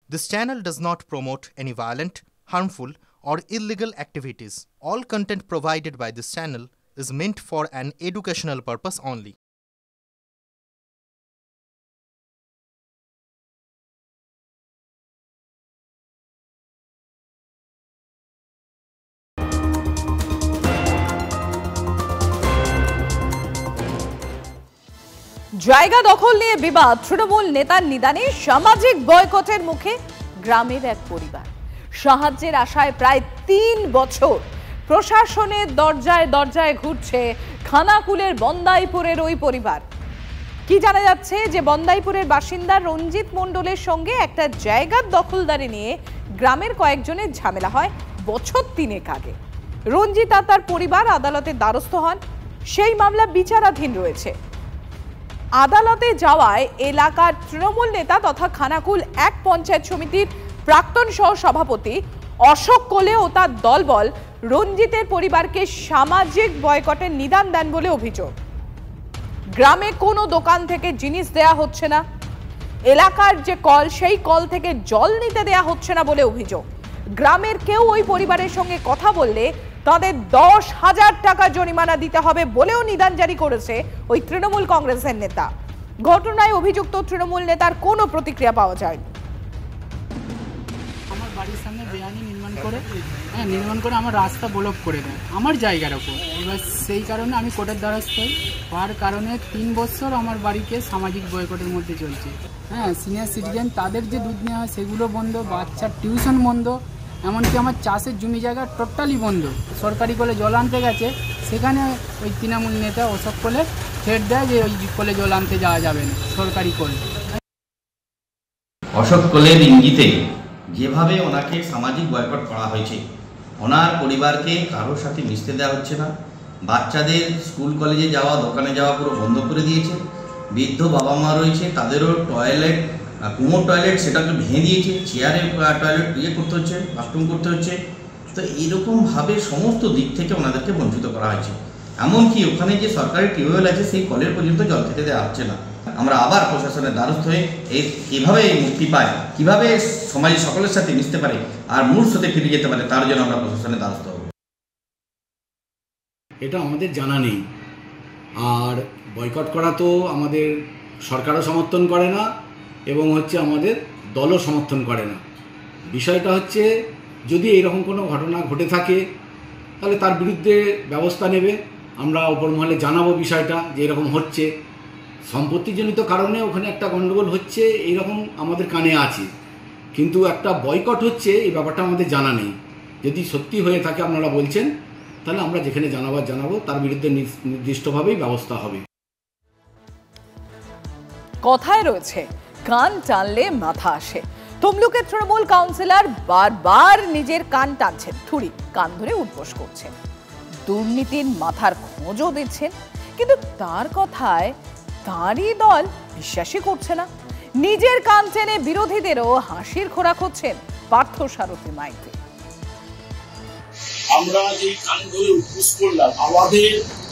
This channel does not promote any violent, harmful, or illegal activities. All content provided by this channel is meant for an educational purpose only. জায়গা দখল নিয়ে বিবাদ, তৃণমূল নেতার নিদানে সামাজিক বয়কটের মুখে গ্রামের এক পরিবার। সাহায্যের আশায় প্রায় ৩ বছর প্রশাসনের দরজায় দরজায় ঘুরছে খানাকুলের বন্দাইপুরের ওই পরিবার। কি জানা যাচ্ছে যে বন্দাইপুরের বাসিন্দা রঞ্জিত মণ্ডলের সঙ্গে একটা জায়গার দখলদারি নিয়ে গ্রামের কয়েকজনের ঝামেলা হয় বছর ৩ আগে। রঞ্জিত আর তার পরিবার আদালতের দ্বারস্থ হন, সেই মামলা বিচারাধীন রয়েছে। আদালতে যাওয়ায় এলাকার তৃণমূল নেতা তথা খানাকুল ১ পঞ্চায়েত সমিতির প্রাক্তন সহ সভাপতি অশোক কোলে ও তার দলবল রঞ্জিতের পরিবারকে সামাজিক বয়কটের নিদান দেন বলে অভিযোগ। গ্রামে কোনো দোকান থেকে জিনিস দেয়া হচ্ছে না, এলাকার যে কল সেই কল থেকে জল নিতে দেয়া হচ্ছে না বলে অভিযোগ। গ্রামের কেউ ওই পরিবারের সঙ্গে কথা বললে তাদের ১০,০০০ টাকা জরিমানা দিতে হবে বলেও নিদান জারি করেছে ওই তৃণমূল কংগ্রেসের নেতা। ঘটনায় অভিযুক্ত তৃণমূল নেতার কোনো প্রতিক্রিয়া পাওয়া যায়নি। আমার বাড়ির সামনে বেআইনি নির্মাণ করে আমার রাস্তা ব্লক করে দেয় আমার জায়গার ওপর। এবার সেই কারণে আমি কোর্টের দ্বারস্থ হই। হওয়ার কারণে ৩ বছর আমার বাড়িকে সামাজিক বয়কটের মধ্যে চলছে। সিনিয়র সিটিজেন তাদের যে দুধ নেওয়া হয় সেগুলো বন্ধ, বাচ্চার টিউশন বন্ধ, এমনকি আমার চাষের জমি জায়গা টোটালি বন্ধ। সরকারি কলে জল আনতে গেছে, সেখানে ওই তৃণমূল নেতা অশোক কোলে থ্রেট দেয় যে ওই কলে জল আনতে যাওয়া যাবে না, সরকারি কল। অশোক কোলের ইঙ্গিতে যেভাবে ওনাকে সামাজিক বয়কট করা হয়েছে, ওনার পরিবারকে কারোর সাথে মিশতে দেওয়া হচ্ছে না, বাচ্চাদের স্কুল কলেজে যাওয়া, দোকানে যাওয়া পুরো বন্ধ করে দিয়েছে। বৃদ্ধ বাবা মা রয়েছে, তাদেরও টয়লেট, কুমোর টয়লেট সেটাকে ভেঙে দিয়েছে, চেয়ারে টয়লেট করতে হচ্ছে, বাথরুম করতে হচ্ছে। তো এইরকমভাবে সমস্ত দিক থেকে ওনাদেরকে বঞ্চিত করা হয়েছে। এমনকি ওখানে যে সরকারি টিউবওয়েল আছে সেই কলের পর্যন্ত জল খেতে দেওয়া হচ্ছে না। আমরা আবার প্রশাসনের দ্বারস্থ হয়ে কীভাবে মুক্তি পায়, কীভাবে সমাজের সকলের সাথে মিশতে পারে আর মূল স্রোতে ফিরে যেতে পারে, তার জন্য আমরা প্রশাসনের দ্বারস্থ হব। এটা আমাদের জানা নেই। আর বয়কট করা তো আমাদের সরকারও সমর্থন করে না এবং আমাদের দলও সমর্থন করে না। বিষয়টা হচ্ছে যদি এইরকম কোনো ঘটনা ঘটে থাকে তাহলে তার বিরুদ্ধে ব্যবস্থা নেবে। আমরা ওপর মহলে জানাবো বিষয়টা যে এরকম হচ্ছে, সম্পত্তিজনিত কারণে ওখানে একটা গণ্ডগোল হচ্ছে এইরকম আমাদের কানে আছে, কিন্তু একটা বয়কট হচ্ছে এই ব্যাপারটা আমাদের জানা নেই। যদি সত্যি হয়ে থাকে আপনারা বলছেন, তাহলে আমরা যেখানে জানাবো তার বিরুদ্ধে নির্দিষ্টভাবেই ব্যবস্থা হবে। কথায় রয়েছে কান টানলে মাথা আসে। তমলুকের তৃণমূল কাউন্সিলর বারবার নিজের কান টানছেন, থুড়ি কান ধরে উঠবোস করছেন, দুর্নীতির মাথার খোঁজও দিচ্ছেন, কিন্তু তার কথায় তারই দল বিশ্বাসই করছে না। নিজের কান টেনে বিরোধীদেরও হাসির খোরাক হচ্ছেন পার্থসারথী মাইতি। আমরা যে কান ধরে উদ্বোস করলাম, আমাদের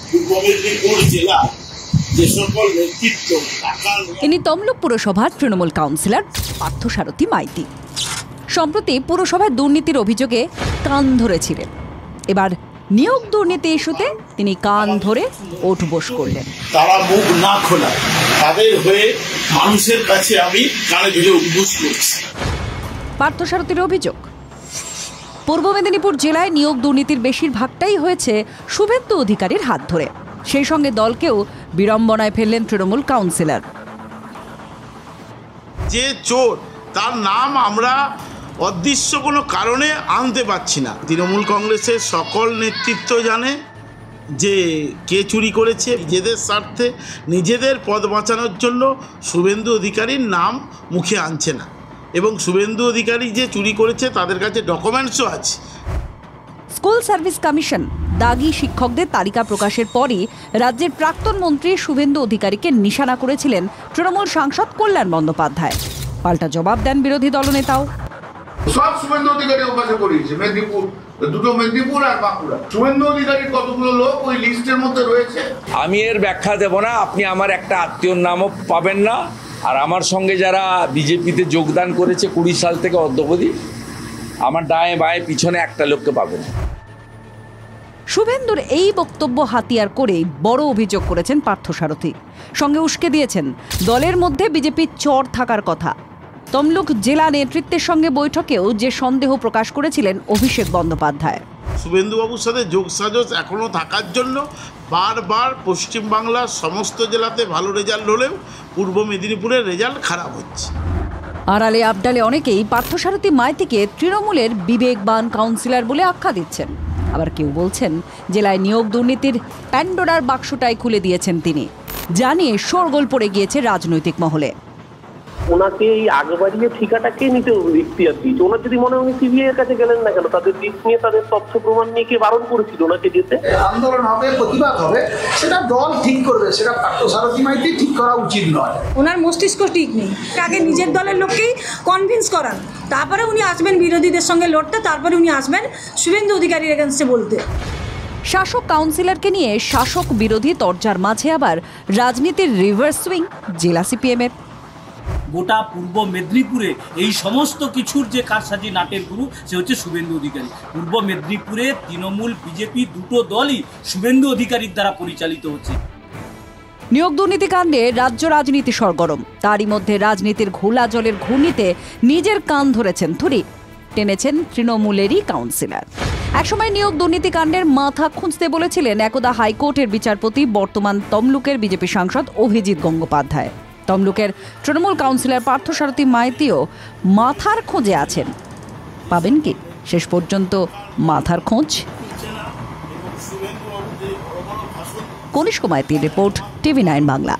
পূর্ব মেদিনীপুর জেলা যে সকল নেতৃত্ব, ইনি তমলুক পুরসভার তৃণমূল কাউন্সিলর পার্থসারথী মাইতি। সম্প্রতি পুরসভার দুর্নীতির অভিযোগে কান ধরেছিলেন, এবার নিয়োগ দুর্নীতি ইস্যুতে তিনি কান ধরে ওঠবোস করলেন। তারা মুখ না খোলা, তাদের হয়ে মানুষের কাছে আমি কানে ধরে উদ্বোস করছি। পার্থসারথীর অভিযোগ, পূর্ব মেদিনীপুর জেলায় নিয়োগ দুর্নীতির বেশিরভাগটাই হয়েছে শুভেন্দু অধিকারীর হাত ধরে। সেই সঙ্গে দলকেও বিড়ম্বনায় ফেললেন তৃণমূল কাউন্সিলর। যে চোর তার নাম আমরা অদৃশ্য কোনো কারণে আনতে পারছি না। তৃণমূল কংগ্রেসের সকল নেতৃত্ব জানে যে কে চুরি করেছে। নিজেদের স্বার্থে, নিজেদের পদ বাঁচানোর জন্য শুভেন্দু অধিকারীর নাম মুখে আনছে না, এবং শুভেন্দু অধিকারী যে চুরি করেছে তাদের কাছে ডকুমেন্টসও আছে। স্কুল সার্ভিস কমিশন দাগি শিক্ষকদের তালিকা প্রকাশের পরই রাজ্যের প্রাক্তন মন্ত্রী শুভেন্দু অধিকারীকে নিশানা করেছিলেন তৃণমূল সাংসদ কল্যাণ বন্দ্যোপাধ্যায়। পাল্টা জবাব দেন বিরোধী দলনেতাও। সব শুভেন্দু অধিকারী অভ্যাসে করিয়েছে। মেদিনীপুর, দুটো মেদিনীপুর আর বাঁকুড়া, শুভেন্দু অধিকারীর কতগুলো লোক ওই লিস্টের মধ্যে রয়েছে। আমি এর ব্যাখ্যা দেব না, আপনি আমার একটা আত্মীয়র নামও পাবেন না, আর আমার সঙ্গে যারা বিজেপিতে যোগদান করেছে 20 সাল থেকে অদ্যাবধি, আমার ডায়ে বায়ে পিছনে একটা লোককে পাবেন। শুভেন্দুর এই বক্তব্য হাতিয়ার করেই বড় অভিযোগ করেছেন পার্থসারথী। সঙ্গে উস্কে দিয়েছেন দলের মধ্যে বিজেপির চর থাকার কথা। তমলুক জেলা নেতৃত্বের সঙ্গে বৈঠকেও যে সন্দেহ প্রকাশ করেছিলেন অভিষেক বন্দ্যোপাধ্যায়। শুভেন্দুবাবুর সাথে যোগসাজশ এখনও থাকার জন্য বারবার পশ্চিমবাংলার সমস্ত জেলাতে ভালো রেজাল্ট হলেও পূর্ব মেদিনীপুরের রেজাল্ট খারাপ হচ্ছে। আড়ালে আবডালে অনেকেই পার্থসারথী মাইতিকে তৃণমূলের বিবেকবান কাউন্সিলর বলে আখ্যা দিচ্ছেন। আবার কেউ বলছেন জেলায় নিয়োগ দুর্নীতির প্যান্ডোরার বাক্সটাই খুলে দিয়েছেন তিনি, জানিয়ে শোরগোল পড়ে গিয়েছে রাজনৈতিক মহলে। ওনাকে এই আগে বাড়িয়ে ঠিকাটা কে নিতে ইখতিয়ার দিয়েছে? ওনার যদি মনে হয় উনি সিবিআই এর কাছে গেলেন না কেন? তাদের দিক নিয়ে, তাদের তথ্য প্রমাণ নিয়ে কে বারণ করেছিল ওনাকে যেতে? আন্দোলন হবে, প্রতিবাদ হবে, সেটা দল ঠিক করবে, সেটা পার্থসারথী মাইতি ঠিক করা উচিত নয়। ওনার মস্তিষ্ক ঠিক নেই। আগে নিজের দলের লোককেই কনভিন্স করান, তারপরে উনি আসবেন বিরোধীদের সঙ্গে লড়তে, তারপরে উনি আসবেন শুভেন্দু অধিকারীর এগেন্সটে বলতে। শাসক কাউন্সিলরকে নিয়ে শাসক বিরোধী তরজার মাঝে আবার রাজনীতির রিভার্স সুইং জেলা সিপিএমের। গোটা পূর্ব মেদিনীপুরে এই সমস্ত কিছুর যে কারসাজি নাটের গুরু সে হচ্ছে শুভেন্দু অধিকারী। পূর্ব মেদিনীপুরে তৃণমূল বিজেপি দুটো দলই শুভেন্দু অধিকারীর দ্বারা পরিচালিত হচ্ছে। নিয়োগ দুর্নীতি কাণ্ডে রাজ্য রাজনীতি সরগরম। তারই মধ্যে রাজনীতির ঘোলা জলের ঘূর্ণিতে নিজের কান ধরেছেন থুরি, টেনেছেন তৃণমূলেরই কাউন্সিলর। একসময় নিয়োগ দুর্নীতি কাণ্ডের মাথা খুঁজতে বলেছিলেন একদা হাইকোর্টের বিচারপতি, বর্তমান তমলুকের বিজেপি সাংসদ অভিজিৎ গঙ্গোপাধ্যায়। তমলুকের তৃণমূল কাউন্সিলর পার্থসারথী মাইতিও মাথার খোঁজে আছেন। পাবেন কি শেষ পর্যন্ত মাথার খোঁজ? কনিষ্ক মাইতির রিপোর্ট, TV9 বাংলা।